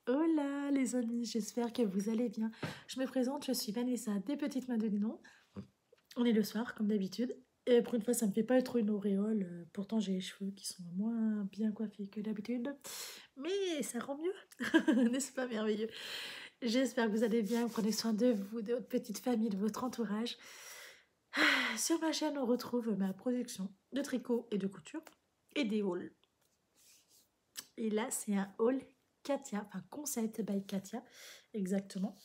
Hola les amis, j'espère que vous allez bien. Je me présente, je suis Vanessa des Petites Mains de Ninon. On est le soir comme d'habitude. Et pour une fois, ça me fait pas trop une auréole. Pourtant, j'ai les cheveux qui sont moins bien coiffés que d'habitude. Mais ça rend mieux. N'est-ce pas merveilleux? J'espère que vous allez bien. Prenez soin de vous, de votre petite famille, de votre entourage. Sur ma chaîne, on retrouve ma production de tricot et de couture et des hauls. Et là, c'est un haul Katia, enfin concept by Katia, exactement.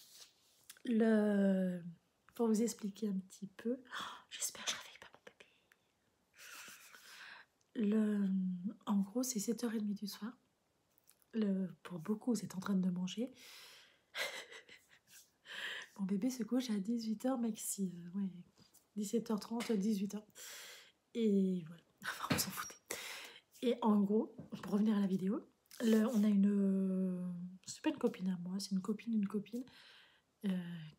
Pour vous expliquer un petit peu, j'espère que je réveille pas mon bébé. En gros, c'est 7h30 du soir. Pour beaucoup, vous êtes en train de manger. Mon bébé se couche à 18h maxi. Ouais, 17h30, 18h. Et voilà, on s'en foutait. Et en gros, pour revenir à la vidéo, on a c'est pas une copine à moi, c'est une copine d'une copine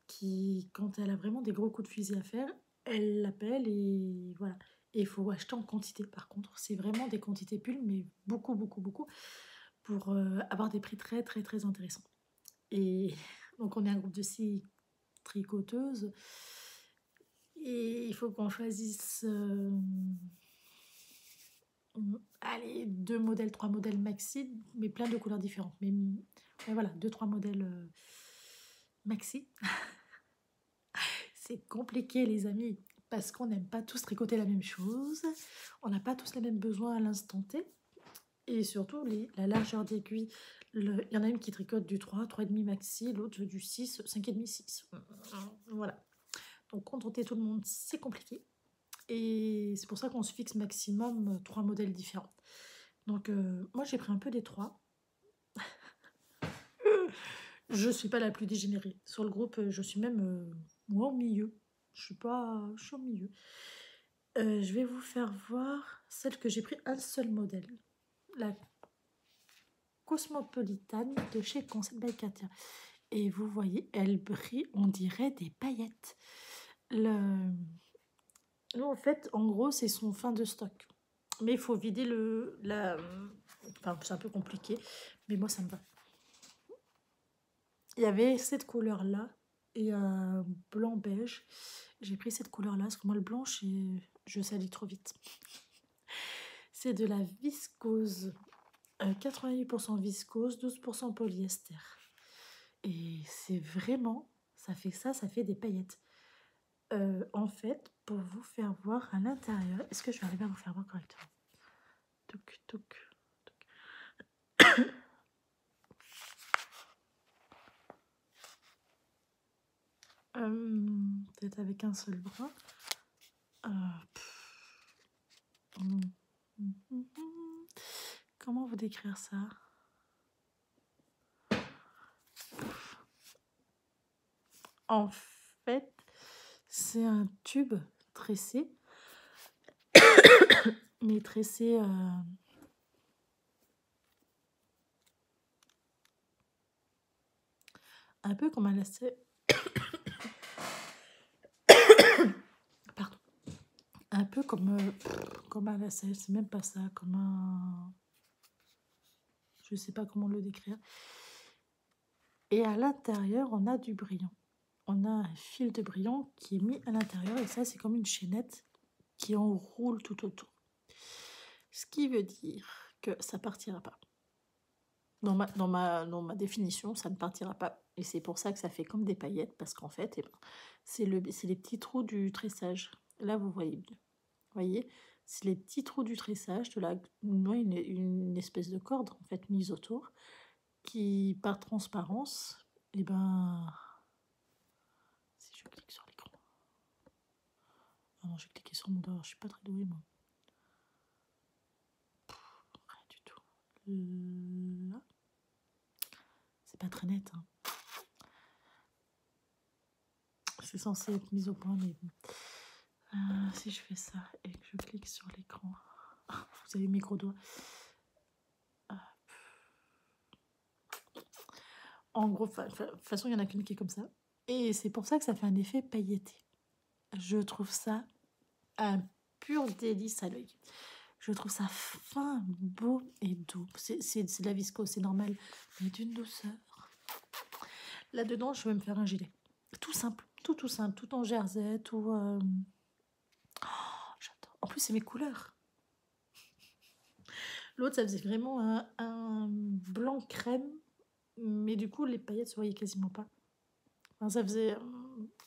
qui, quand elle a vraiment des gros coups de fusil à faire, elle l'appelle et voilà. Et il faut acheter en quantité par contre. C'est vraiment des quantités pulls, mais beaucoup, beaucoup, beaucoup, pour avoir des prix très, très, très intéressants. Et donc on est un groupe de 6 tricoteuses. Et il faut qu'on choisisse allez, 2 modèles, 3 modèles maxi, mais plein de couleurs différentes. Mais voilà, 2-3 modèles maxi. C'est compliqué les amis, parce qu'on n'aime pas tous tricoter la même chose, on n'a pas tous les mêmes besoins à l'instant T, et surtout la largeur d'aiguille. Il y en a une qui tricote du 3, 3,5 maxi, l'autre du 6, 5,5, 6. Voilà. Donc contenter tout le monde, c'est compliqué. Et c'est pour ça qu'on se fixe maximum 3 modèles différents. Donc moi j'ai pris un peu des 3. Je suis pas la plus dégénérée. Sur le groupe, je suis même moi au milieu. Je suis au milieu. Je vais vous faire voir celle que j'ai pris un seul modèle. La Cosmopolitane de chez Concept by Katia. Et vous voyez, elle brille, on dirait des paillettes. Nous, en fait, en gros, c'est son fin de stock. Mais il faut vider Enfin, c'est un peu compliqué, mais moi, ça me va. Il y avait cette couleur-là et un blanc beige. J'ai pris cette couleur-là, parce que moi, le blanc, je salis trop vite. C'est de la viscose. 88% viscose, 12% polyester. Et c'est vraiment, ça fait des paillettes. En fait, pour vous faire voir à l'intérieur, est-ce que je vais arriver à vous faire voir correctement? Touc, touc, touc. Peut-être avec un seul bras. Comment vous décrire ça? En fait, c'est un tube tressé, mais tressé un peu comme un lacet. Pardon. Un peu comme un lacet, c'est même pas ça, comme un... Je sais pas comment le décrire. Et à l'intérieur, on a du brillant. On a un fil de brillant qui est mis à l'intérieur, et ça, c'est comme une chaînette qui enroule tout autour. Ce qui veut dire que ça partira pas. Dans ma définition, ça ne partira pas. Et c'est pour ça que ça fait comme des paillettes, parce qu'en fait, c'est les petits trous du tressage. Là, vous voyez bien. Vous voyez, c'est les petits trous du tressage de une espèce de corde en fait mise autour, qui par transparence, et ben, si je clique sur l'écran. Ah non, j'ai cliqué sur mon doigt, je suis pas très douée moi. Rien du tout. Là, c'est pas très net. Hein. C'est censé être mis au point, mais bon. Si je fais ça et que je clique sur l'écran, vous avez mes gros doigts. En gros, de toute façon, il y en a qu'une qui est comme ça. Et c'est pour ça que ça fait un effet pailleté. Je trouve ça un pur délice à l'œil. Je trouve ça fin, beau et doux. C'est de la viscose, c'est normal, mais d'une douceur. Là-dedans, je vais me faire un gilet. Tout simple, tout simple, tout en jersey, tout... j'adore. En plus, c'est mes couleurs. L'autre, ça faisait vraiment un blanc crème, mais du coup, les paillettes se voyaient quasiment pas. Enfin, ça faisait...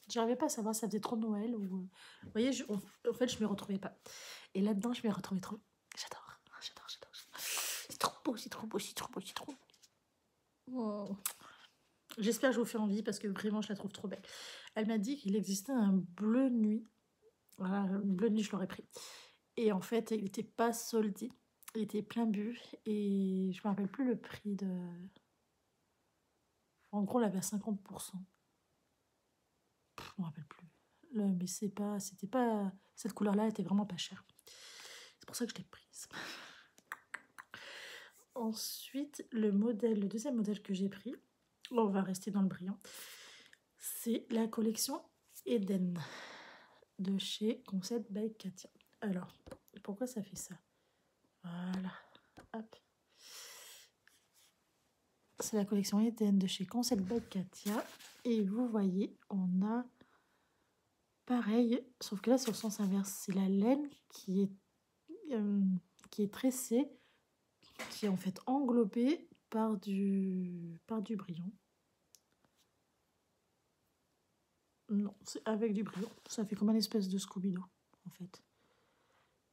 J'arrivais pas à savoir, ça faisait trop Noël ou... Vous voyez, en fait, je m'y retrouvais pas. Et là-dedans, je m'y retrouvais trop. J'adore, j'adore, j'adore. C'est trop beau, c'est trop beau, c'est trop beau, c'est trop beau. Oh. J'espère que je vous fais envie parce que vraiment, je la trouve trop belle. Elle m'a dit qu'il existait un bleu nuit. Voilà, un bleu nuit, je l'aurais pris. Et en fait, il n'était pas soldé. Il était plein but. Et je me rappelle plus le prix de... En gros, on l'avait à 50%. Je me rappelle plus. Mais c'était pas... Cette couleur-là était vraiment pas chère. C'est pour ça que je l'ai prise. Ensuite, le deuxième modèle que j'ai pris, on va rester dans le brillant, c'est la collection Eden de chez Concept by Katia. Alors, pourquoi ça fait ça? Voilà, hop. C'est la collection Eden de chez Concept by Katia. Et vous voyez, on a pareil, sauf que là c'est au sens inverse. C'est la laine qui est tressée, qui est en fait englobée par du brillant. Non, c'est avec du brillant. Ça fait comme une espèce de Scooby-Doo, en fait.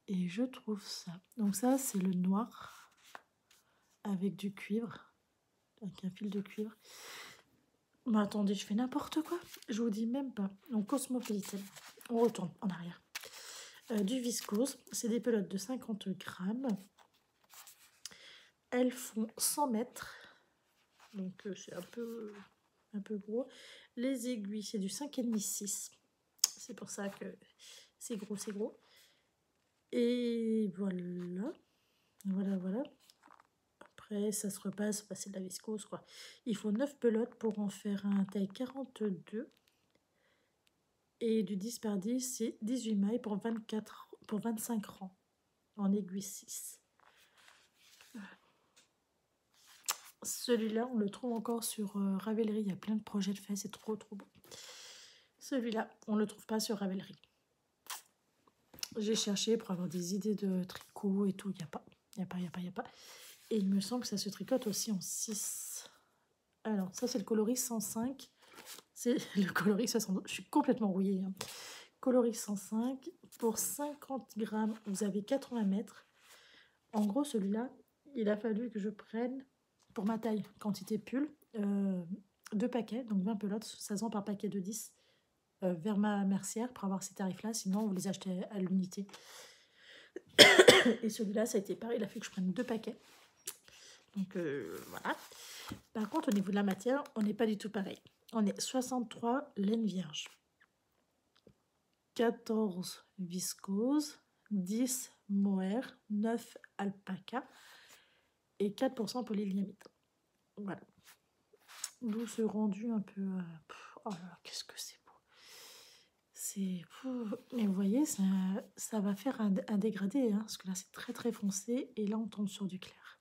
Et je trouve ça. Donc ça, c'est le noir avec du cuivre, avec un fil de cuivre. Mais attendez, je fais n'importe quoi. Je vous dis même pas. Donc Cosmopolitan. On retourne en arrière. Du viscose. C'est des pelotes de 50 grammes. Elles font 100 mètres. Donc c'est un peu gros. Les aiguilles, c'est du 5,5, 6. C'est pour ça que c'est gros, c'est gros. Et voilà. Voilà. Après, ça se repasse, c'est de la viscose, quoi. Il faut 9 pelotes pour en faire un taille 42. Et du 10 par 10, c'est 18 mailles pour 25 rangs. En aiguille 6. Celui-là, on le trouve encore sur Ravelry. Il y a plein de projets de faits, c'est trop beau. Celui-là, on ne le trouve pas sur Ravelry. J'ai cherché pour avoir des idées de tricot et tout. Il n'y a pas. Et il me semble que ça se tricote aussi en 6. Alors, ça, c'est le coloris 105. C'est le coloris 62. Je suis complètement rouillée. Hein. Coloris 105. Pour 50 grammes, vous avez 80 mètres. En gros, celui-là, il a fallu que je prenne, pour ma taille, quantité pull, 2 paquets, donc 20 pelotes, 16 ans par paquet de 10, vers ma mercière pour avoir ces tarifs-là. Sinon, vous les achetez à l'unité. Et celui-là, ça a été pareil. Il a fallu que je prenne 2 paquets. Donc, voilà. Par contre, au niveau de la matière, on n'est pas du tout pareil. On est 63 laine vierge, 14 viscose, 10 mohair, 9 alpaca et 4% polyliamide. Voilà. D'où ce rendu un peu... oh là là, qu'est-ce que c'est beau. C'est... Mais vous voyez, ça va faire un dégradé, hein, parce que là, c'est très foncé, et là, on tombe sur du clair.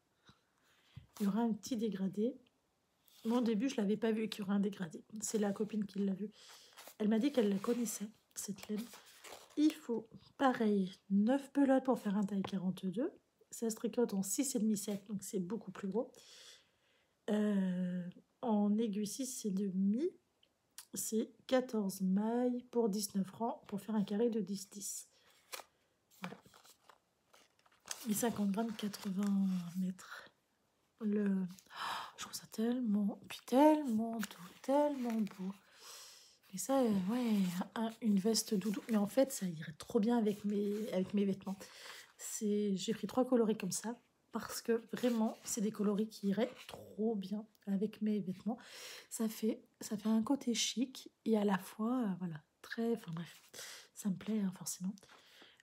Il y aura un petit dégradé. Moi, au début, je ne l'avais pas vu qu'il y aurait un dégradé. C'est la copine qui l'a vu. Elle m'a dit qu'elle la connaissait, cette laine. Il faut, pareil, 9 pelotes pour faire un taille 42. Ça se tricote en 6,5, 7, donc c'est beaucoup plus gros. En aiguille 6, c'est demi. C'est 14 mailles pour 19 francs pour faire un carré de 10-10. Voilà. Et 50 grammes, 80 mètres. Je trouve ça tellement beau. Et ça, ouais, une veste doudou. Mais en fait, ça irait trop bien avec mes vêtements. J'ai pris 3 coloris comme ça. Parce que vraiment, c'est des coloris qui iraient trop bien avec mes vêtements. Ça fait un côté chic et à la fois, voilà, enfin bref, ça me plaît hein, forcément.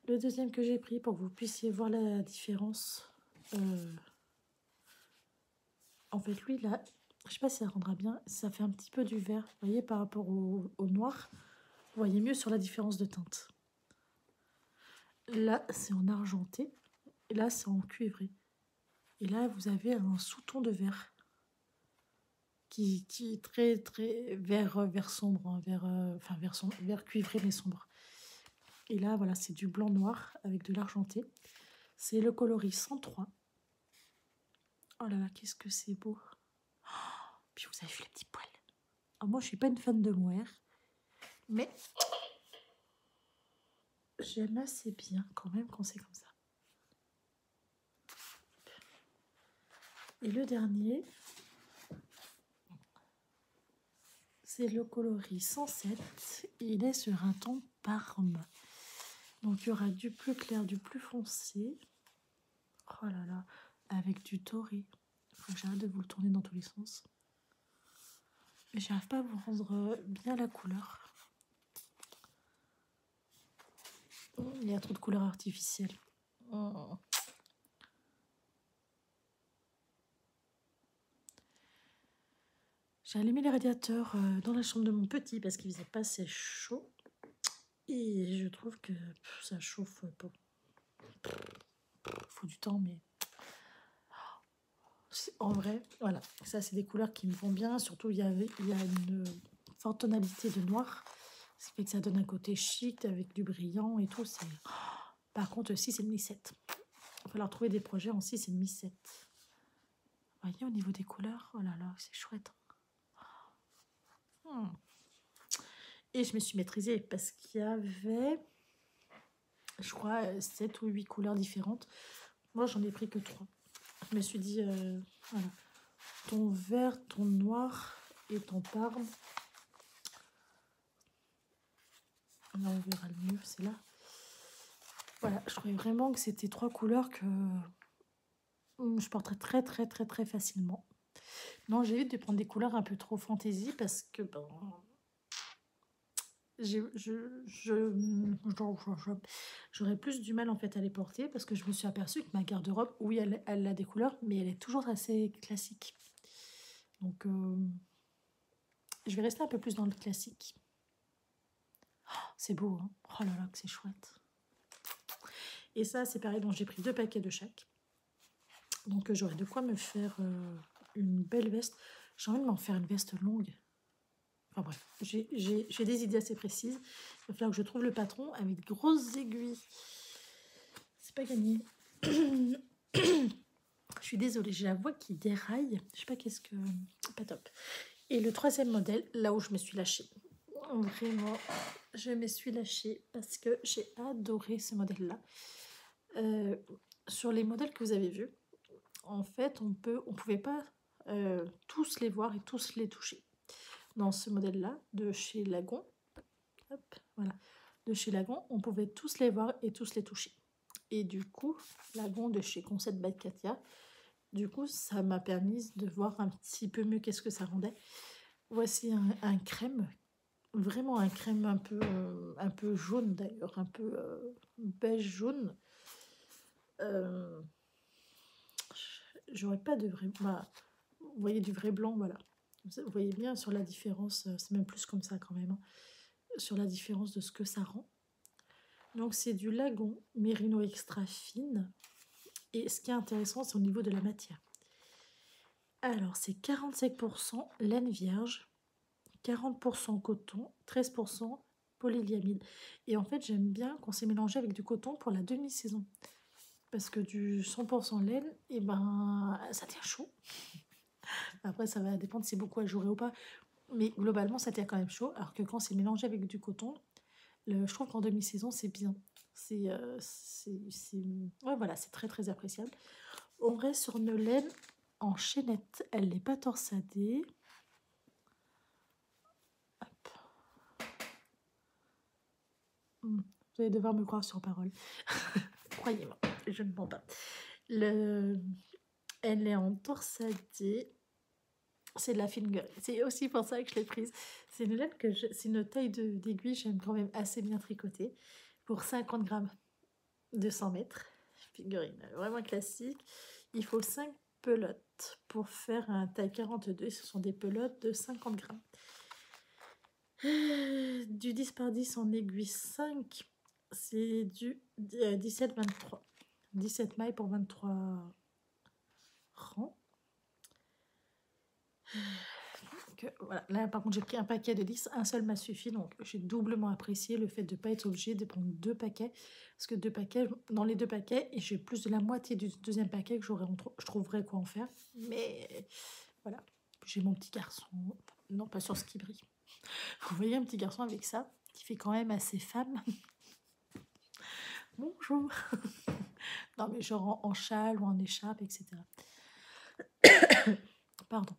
Le deuxième que j'ai pris pour que vous puissiez voir la différence. En fait, lui, là, je sais pas si ça rendra bien, ça fait un petit peu du vert, vous voyez, par rapport au noir. Vous voyez mieux sur la différence de teinte. Là, c'est en argenté et là, c'est en cuivré. Et là, vous avez un sous-ton de vert. qui est très très vert sombre, hein, enfin vert sombre, vert cuivré mais sombre. Et là, voilà, c'est du blanc noir avec de l'argenté. C'est le coloris 103. Oh là là, qu'est-ce que c'est beau. Puis vous avez vu les petits poils. Ah, moi, je suis pas une fan de mohair, mais j'aime assez bien quand même quand c'est comme ça. Et le dernier, c'est le coloris 107. Il est sur un ton parme. Donc, il y aura du plus clair, du plus foncé. Oh là là, avec du doré. Il faut que j'arrête de vous le tourner dans tous les sens. Mais j'arrive pas à vous rendre bien la couleur. Il y a trop de couleurs artificielles. Oh. J'ai allumé les radiateurs dans la chambre de mon petit parce qu'il faisait pas assez chaud. Et je trouve que ça chauffe pas. Faut du temps, mais en vrai, voilà. Ça, c'est des couleurs qui me vont bien. Surtout, il y a une forte tonalité de noir. Ce qui fait que ça donne un côté chic avec du brillant et tout. Par contre, 6,5-7. Il va falloir trouver des projets en 6,5-7. Vous voyez, au niveau des couleurs, oh là là, c'est chouette. Et je me suis maîtrisée parce qu'il y avait, je crois, 7 ou 8 couleurs différentes. Moi, j'en ai pris que 3. Je me suis dit, voilà, ton vert, ton noir et ton parme. Là, on verra le mieux, c'est là. Voilà, je trouvais vraiment que c'était 3 couleurs que je porterais très, très, très, très facilement. Non, j'évite de prendre des couleurs un peu trop fantaisie parce que ben, j'aurais plus du mal en fait à les porter parce que je me suis aperçue que ma garde-robe, oui, elle a des couleurs, mais elle est toujours assez classique. Donc, je vais rester un peu plus dans le classique. Oh, c'est beau, hein. Oh là là, que c'est chouette. Et ça, c'est pareil, donc j'ai pris 2 paquets de chaque. Donc, j'aurai de quoi me faire une belle veste. J'ai envie de m'en faire une veste longue. Enfin bref, j'ai des idées assez précises. Il va falloir que je trouve le patron avec de grosses aiguilles. C'est pas gagné. Je suis désolée, j'ai la voix qui déraille. Je sais pas qu'est-ce que... Pas top. Et le 3e modèle, là où je me suis lâchée. Vraiment, je me suis lâchée parce que j'ai adoré ce modèle-là. Sur les modèles que vous avez vus, en fait, on pouvait pas tous les voir et tous les toucher. Dans ce modèle-là, de chez Lagon, hop, voilà, de chez Lagon, on pouvait tous les voir et tous les toucher. Et du coup, Lagon de chez Concept by Katia, du coup, ça m'a permis de voir un petit peu mieux qu'est-ce que ça rendait. Voici un crème, vraiment un crème un peu jaune d'ailleurs, un peu beige jaune. J'aurais pas de vrai... Bah, vous voyez du vrai blanc, voilà. Vous voyez bien sur la différence, c'est même plus comme ça quand même, hein, sur la différence de ce que ça rend. Donc c'est du Lagon Mérino extra fine. Et ce qui est intéressant, c'est au niveau de la matière. Alors c'est 45% laine vierge, 40% coton, 13% polyamide. Et en fait, j'aime bien qu'on s'est mélangé avec du coton pour la demi-saison. Parce que du 100% laine, et ben, ça tient chaud. Après, ça va dépendre si c'est beaucoup ajouré ou pas. Mais globalement, ça tient quand même chaud. Alors que quand c'est mélangé avec du coton, je trouve qu'en demi-saison, c'est bien. Ouais, voilà, c'est très très appréciable. On reste sur une laine en chaînette. Elle n'est pas torsadée. Hop. Vous allez devoir me croire sur parole. Croyez-moi, je ne mens pas. Elle est en torsadée. C'est de la fine. C'est aussi pour ça que je l'ai prise. C'est une laine c'est une taille d'aiguille, j'aime quand même assez bien tricoter. Pour 50 grammes de 100 mètres. Figurine vraiment classique. Il faut 5 pelotes pour faire un taille 42. Ce sont des pelotes de 50 grammes. Du 10 par 10 en aiguille 5, c'est du 17-23. 17 mailles pour 23 rangs. Voilà. Là, par contre, j'ai pris un paquet de 10, un seul m'a suffi. Donc, j'ai doublement apprécié le fait de ne pas être obligé de prendre 2 paquets. Parce que 2 paquets, dans les 2 paquets, et j'ai plus de la moitié du deuxième paquet que je trouverais quoi en faire. Mais voilà, j'ai mon petit garçon. Non, pas sur ce qui brille. Vous voyez un petit garçon avec ça, qui fait quand même assez femme. Bonjour. Non, mais genre en châle ou en écharpe, etc. Pardon.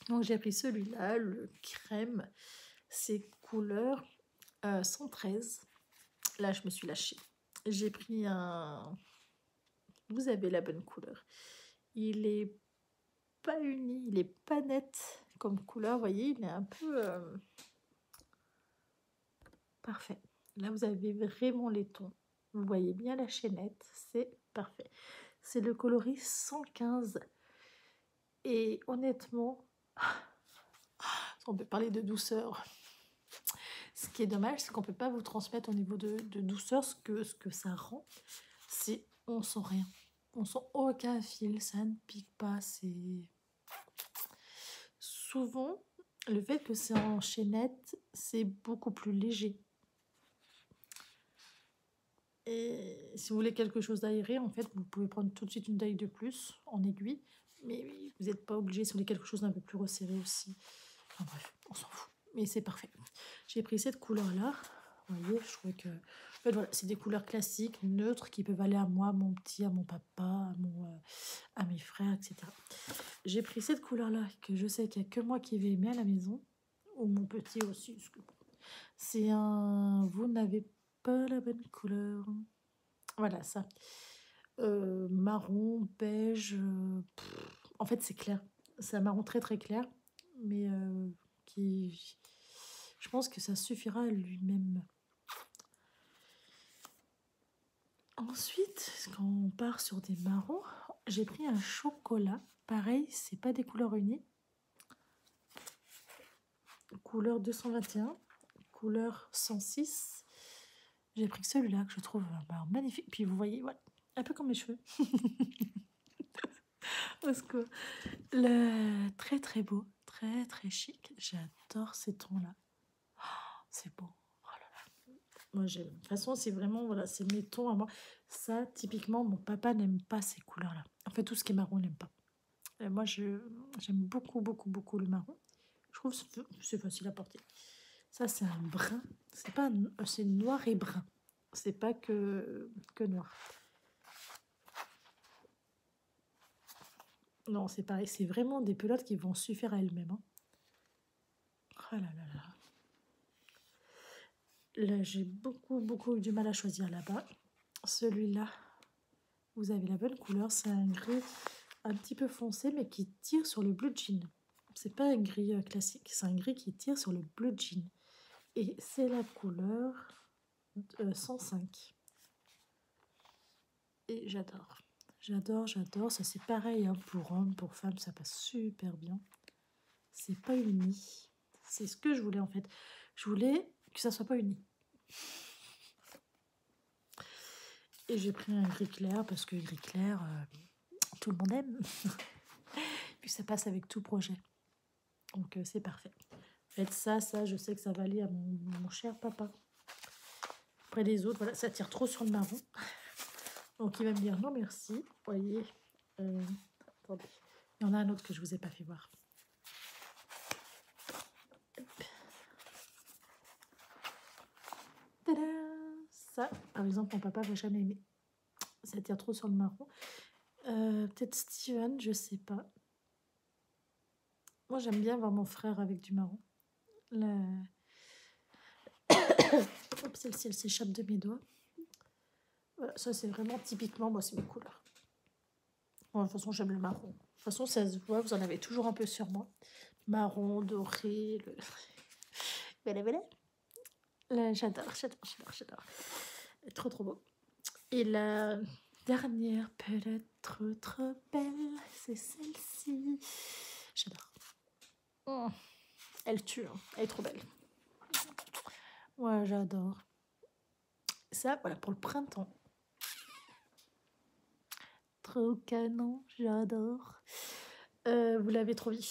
Donc, j'ai pris celui-là, le crème. C'est couleur 113. Là, je me suis lâchée. J'ai pris un... Vous avez la bonne couleur. Il est pas uni, il est pas net comme couleur. Vous voyez, il est un peu... Parfait. Là, vous avez vraiment les tons. Vous voyez bien la chaînette. C'est parfait. C'est le coloris 115. Et honnêtement, on peut parler de douceur. Ce qui est dommage, c'est qu'on ne peut pas vous transmettre au niveau de douceur ce que ça rend. C'est on sent rien. On sent aucun fil, ça ne pique pas. C'est souvent le fait que c'est en chaînette, c'est beaucoup plus léger. Et si vous voulez quelque chose d'aéré, en fait, vous pouvez prendre tout de suite une taille de plus en aiguille. Mais vous n'êtes pas obligé si vous voulez quelque chose d'un peu plus resserré aussi. Enfin bref, on s'en fout. Mais c'est parfait. J'ai pris cette couleur-là. Vous voyez, je trouvais que... En fait, voilà, c'est des couleurs classiques, neutres, qui peuvent aller à moi, à mon petit, à mon papa, à mes frères, etc. J'ai pris cette couleur-là, que je sais qu'il n'y a que moi qui vais aimer à la maison. Ou mon petit aussi. C'est un... Vous n'avez pas la bonne couleur. Voilà, ça. Marron, beige. En fait, c'est clair. C'est un marron très très clair. Mais qui... Je pense que ça suffira à lui-même. Ensuite, quand on part sur des marrons, j'ai pris un chocolat. Pareil, c'est pas des couleurs unies. Couleur 221, couleur 106. J'ai pris celui-là que je trouve magnifique. Puis vous voyez, voilà, un peu comme mes cheveux. Parce que le très très beau, très très chic. J'adore ces tons-là. Oh, c'est beau. Oh là là. Moi j'aime. De toute façon, c'est vraiment, voilà, c'est mes tons à moi. Ça, typiquement, mon papa n'aime pas ces couleurs-là. En fait, tout ce qui est marron, il n'aime pas. Et moi, j'aime beaucoup, beaucoup, beaucoup le marron. Je trouve que c'est facile à porter. Ça, c'est un brun. C'est noir et brun. C'est pas que noir. Non, c'est pareil. C'est vraiment des pelotes qui vont suffire à elles-mêmes. Hein. Oh là là là. Là, j'ai beaucoup, beaucoup eu du mal à choisir là-bas. Celui-là, vous avez la bonne couleur. C'est un gris un petit peu foncé, mais qui tire sur le blue jean. C'est pas un gris classique. C'est un gris qui tire sur le blue jean. Et c'est la couleur 105. Et j'adore. J'adore, j'adore. Ça, c'est pareil hein, pour hommes, pour femmes, ça passe super bien. C'est pas uni. C'est ce que je voulais en fait. Je voulais que ça soit pas uni. Et j'ai pris un gris clair parce que gris clair, tout le monde aime. Puis ça passe avec tout projet. Donc c'est parfait. Faites ça, je sais que ça va aller à mon cher papa. Après les autres, voilà, ça tire trop sur le marron. Donc il va me dire non merci. Vous voyez, attendez, il y en a un autre que je vous ai pas fait voir. Tada! Ça, par exemple, mon papa va jamais aimer. Ça tire trop sur le marron. Peut-être Steven, je sais pas. Moi, j'aime bien voir mon frère avec du marron. Hop, celle-ci, elle s'échappe de mes doigts. Voilà, ça, c'est vraiment typiquement, moi, c'est mes couleurs. Bon, de toute façon, j'aime le marron. De toute façon, ça se voit, vous en avez toujours un peu sur moi. Marron, doré, voilà. Là, j'adore. Trop, trop beau. Et la dernière palette trop belle, c'est celle-ci. J'adore. Oh, elle tue, hein. Elle est trop belle. Ouais, j'adore. Ça, voilà, pour le printemps. Trop canon, j'adore. Vous l'avez trop vu.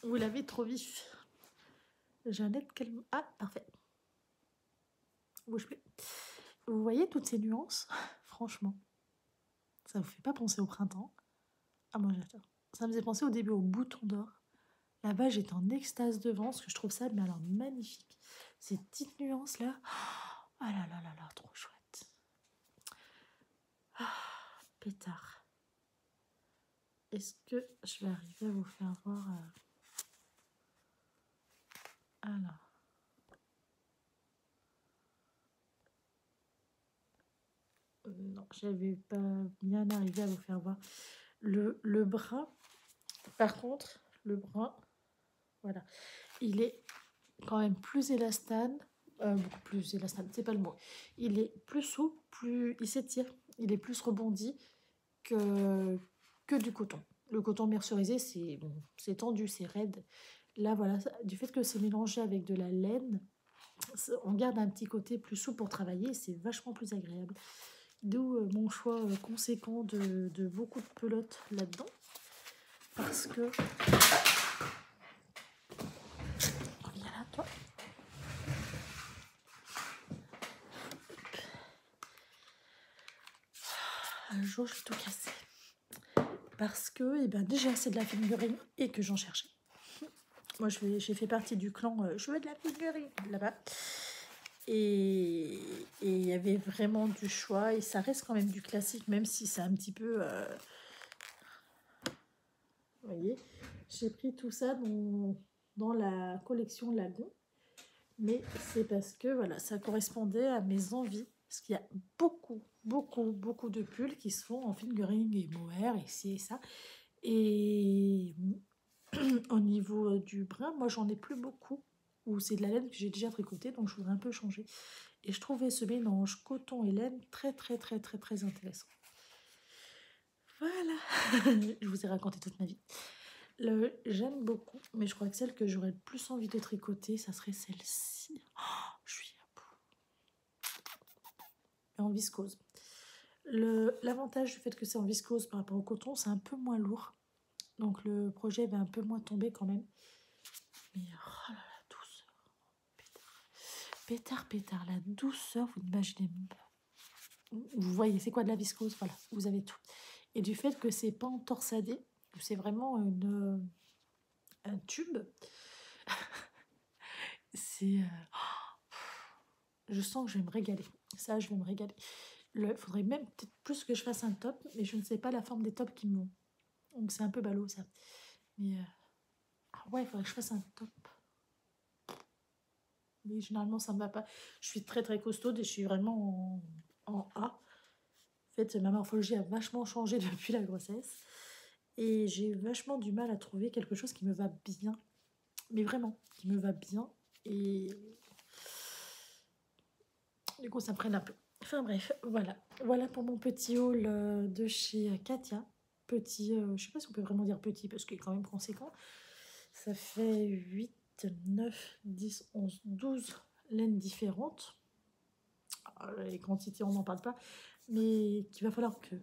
Vous l'avez trop vif. Jeannette, quel... Ah, parfait. Bouge plus. Vous voyez toutes ces nuances? Franchement, ça vous fait pas penser au printemps? Ah, moi j'adore. Ça me faisait penser au début au bouton d'or. Là-bas, j'étais en extase devant, parce que je trouve ça, mais alors magnifique. Ces petites nuances-là. Ah là là là là, trop chouette. Ah, pétard. Est-ce que je vais arriver à vous faire voir... Alors... Non, j'avais pas bien arrivé à vous faire voir. Le brun, par contre, le brun, voilà, il est quand même plus élastane, beaucoup plus élastane, c'est pas le mot. Il est plus souple, il s'étire, il est plus rebondi que du coton. Le coton mercerisé, c'est tendu, c'est raide. Là, voilà, du fait que c'est mélangé avec de la laine, on garde un petit côté plus souple pour travailler, c'est vachement plus agréable. D'où mon choix conséquent de beaucoup de pelotes là-dedans. Parce que... Viens là, toi. Un jour, je vais tout casser. Parce que, eh ben, déjà, c'est de la figurine et que j'en cherchais. Moi, j'ai fait partie du clan je veux de la figurine là-bas. Et il y avait vraiment du choix. Et ça reste quand même du classique, même si c'est un petit peu... Vous voyez, j'ai pris tout ça dans la collection Lagon. Mais c'est parce que voilà, ça correspondait à mes envies. Parce qu'il y a beaucoup, beaucoup, beaucoup de pulls qui se font en fingering et mohair, ici et ça. Et au niveau du brun, moi j'en ai plus beaucoup. Ou c'est de la laine que j'ai déjà tricotée, donc je voudrais un peu changer. Et je trouvais ce mélange coton et laine très, très, très, très, très intéressant. Voilà, je vous ai raconté toute ma vie. J'aime beaucoup, mais je crois que celle que j'aurais le plus envie de tricoter, ça serait celle-ci. Oh, je suis à bout. Et en viscose. L'avantage du fait que c'est en viscose par rapport au coton, c'est un peu moins lourd. Donc le projet va un peu moins tomber quand même. Mais oh là là, la douceur. Pétard, pétard, la douceur, vous n'imaginez même pas. Vous voyez, c'est quoi de la viscose? Voilà, vous avez tout. Et du fait que c'est pas entorsadé, c'est vraiment un tube. C'est... je sens que je vais me régaler. Ça, je vais me régaler. Il faudrait même peut-être plus que je fasse un top, mais je ne sais pas la forme des tops qui me vont. Donc c'est un peu ballot ça. Mais ah ouais, il faudrait que je fasse un top. Mais généralement, ça ne me va pas. Je suis très très costaude et je suis vraiment en A. En fait, ma morphologie a vachement changé depuis la grossesse. Et j'ai vachement du mal à trouver quelque chose qui me va bien. Mais vraiment, qui me va bien. Et du coup, ça me freine un peu. Enfin bref, voilà. Voilà pour mon petit haul de chez Katia. Petit, je ne sais pas si on peut vraiment dire petit parce qu'il est quand même conséquent. Ça fait 8, 9, 10, 11, 12 laines différentes. Les quantités, on n'en parle pas. Mais qu'il va falloir que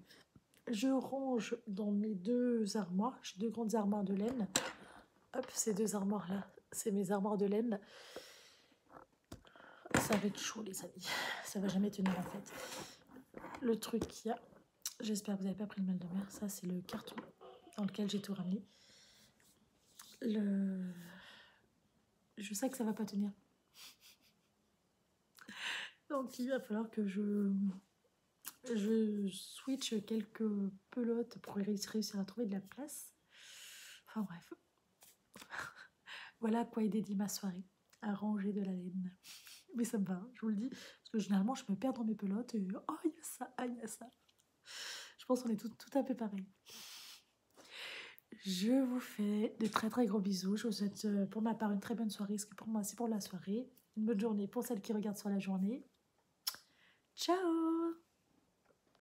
je range dans mes deux armoires. J'ai deux grandes armoires de laine. Hop, ces deux armoires-là, c'est mes armoires de laine. Ça va être chaud, les amis. Ça va jamais tenir, en fait. Le truc qu'il y a, j'espère que vous n'avez pas pris le mal de mer. Ça, c'est le carton dans lequel j'ai tout ramené. Je sais que ça va pas tenir. Donc, il va falloir que je switch quelques pelotes pour réussir à trouver de la place. Enfin, bref. Voilà à quoi est dédiée ma soirée. À ranger de la laine. Mais ça me va, je vous le dis. Parce que généralement, je me perds dans mes pelotes et oh, il y a ça, ah, il y a ça. Je pense qu'on est tout un peu pareil. Je vous fais de très très gros bisous. Je vous souhaite pour ma part une très bonne soirée. Parce que pour moi, c'est pour la soirée. Une bonne journée pour celles qui regardent sur la journée. Ciao!